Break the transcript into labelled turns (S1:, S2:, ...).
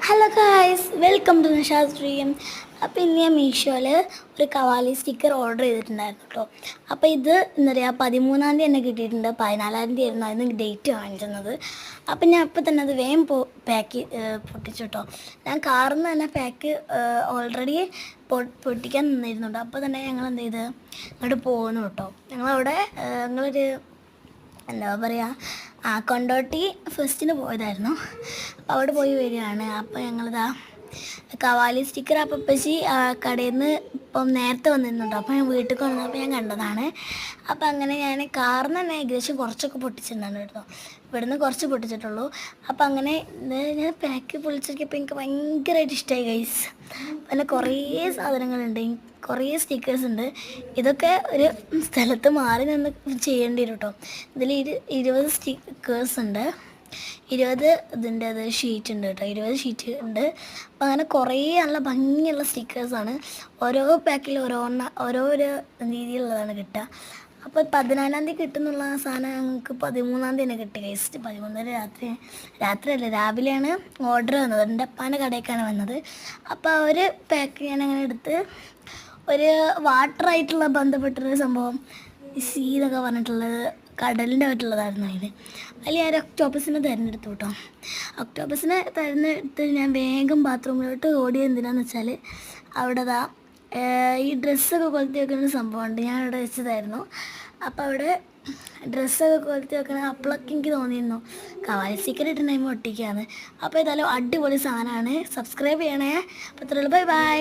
S1: Hello guys, welcome to Nisha's dream. അപ്പോൾ ഇന്ന് ഞാൻ മീഷോയിൽ ഒരു കവാലി സ്റ്റിക്കർ ഓർഡർ ചെയ്തിട്ടുണ്ടായിരുന്നു കേട്ടോ. അപ്പോൾ ഇത് എന്താ പറയുക, 13-ാം തീയതി തന്നെ കിട്ടിയിട്ടുണ്ട്. 14-ാം തീയതി ആയിരുന്നു അതിന് ഡേറ്റ് കാണിച്ചത്. അപ്പോൾ ഞാൻ അപ്പോൾ തന്നെ അത് വേഗം പാക്ക് പൊട്ടിച്ചു കേട്ടോ. ഞാൻ കാറിൽ നിന്ന് തന്നെ പാക്ക് ഓൾറെഡി പൊട്ടിക്കാൻ നിന്നിരുന്നുണ്ട്. അപ്പോൾ തന്നെ ഞങ്ങൾ എന്ത് ചെയ്ത് അങ്ങോട്ട് പോകുന്നു കേട്ടോ. ഞങ്ങളൊരു എന്താ പറയുക, കൊണ്ടോട്ടി ഫെസ്റ്റിന് പോയതായിരുന്നു. അപ്പോൾ അവിടെ പോയി വരികയാണ്. അപ്പോൾ ഞങ്ങളിതാ കവാലി സ്റ്റിക്കർ അപ്പച്ചി കടയിൽ നിന്ന് ഇപ്പം നേരത്തെ വന്നിരുന്നുണ്ടോ. അപ്പോൾ ഞാൻ വീട്ടിൽ കൊണ്ടുവന്നപ്പോൾ ഞാൻ കണ്ടതാണ്. അപ്പോൾ അങ്ങനെ ഞാൻ കാറിൽ നിന്ന് തന്നെ ഏകദേശം കുറച്ചൊക്കെ പൊട്ടിച്ചിട്ടുണ്ടായിരുന്നു കേട്ടോ. ഇവിടുന്ന് കുറച്ച് പൊട്ടിച്ചിട്ടുള്ളൂ. അപ്പോൾ അങ്ങനെ ഞാൻ പാക്ക് പൊളിച്ചപ്പോൾ എനിക്ക് ഭയങ്കരമായിട്ട് ഇഷ്ടമായി ഗൈസ്. പിന്നെ കുറേ സാധനങ്ങളുണ്ട്, കുറേ സ്റ്റിക്കേഴ്സ് ഉണ്ട്. ഇതൊക്കെ ഒരു സ്ഥലത്ത് മാറി നിന്ന് ചെയ്യേണ്ടി വരും കേട്ടോ. ഇതിൽ 20 സ്റ്റിക്കേഴ്സ് ഉണ്ട്, 20 ഇതിൻ്റെ അത് ഷീറ്റ് ഉണ്ട് കേട്ടോ. 20 ഷീറ്റ് ഉണ്ട്. അപ്പോൾ അങ്ങനെ കുറേ നല്ല ഭംഗിയുള്ള സ്റ്റിക്കേഴ്സാണ്. ഓരോ പാക്കിൽ ഓരോരോ രീതിയിലുള്ളതാണ് കിട്ടുക. അപ്പോൾ 14-ാം തീയതി കിട്ടുന്നുള്ള സാധനം ഞങ്ങൾക്ക് 13-ാം തീയതി തന്നെ കിട്ടി ഗൈസ്. 13 രാത്രിയല്ല, രാവിലെയാണ് ഓർഡർ വന്നത്. എൻ്റെ അപ്പാൻ്റെ കടയിലേക്കാണ് വന്നത്. അപ്പോൾ ആ ഒരു പാക്ക് ഞാനങ്ങനെ എടുത്ത് ഒരു വാട്ടറായിട്ടുള്ള ബന്ധപ്പെട്ടൊരു സംഭവം, സീ എന്നൊക്കെ പറഞ്ഞിട്ടുള്ളത് കടലിൻ്റെ ആയിട്ടുള്ളതായിരുന്നു. അതിൽ ഞാൻ ഒക്ടോപ്പസിനെ തിരഞ്ഞെടുത്തു കേട്ടോ. ഒക്ടോപ്പസിനെ തിരഞ്ഞെടുത്ത് ഞാൻ വേഗം ബാത്റൂമിലോട്ട് ഓടിയത് എന്തിനാന്ന് വെച്ചാൽ അവിടെ ഈ ഡ്രസ്സൊക്കെ കൊളുത്തി വെക്കുന്ന സംഭവമുണ്ട്, ഞാൻ അവിടെ വെച്ചതായിരുന്നു. അപ്പോൾ അവിടെ ഡ്രസ്സൊക്കെ കൊളുത്തി വെക്കണ അപ്പോഴൊക്കെ എനിക്ക് തോന്നിയിരുന്നു കവാലി സ്റ്റിക്കർ ഇട്ടുണ്ടെങ്കിൽ ഒട്ടിക്കുകയാണ്. അപ്പോൾ ഏതായാലും അടിപൊളി സാധനമാണ്. സബ്സ്ക്രൈബ് ചെയ്യണേ. അപ്പോൾ അത്രയുള്ളൂ. Bye bye.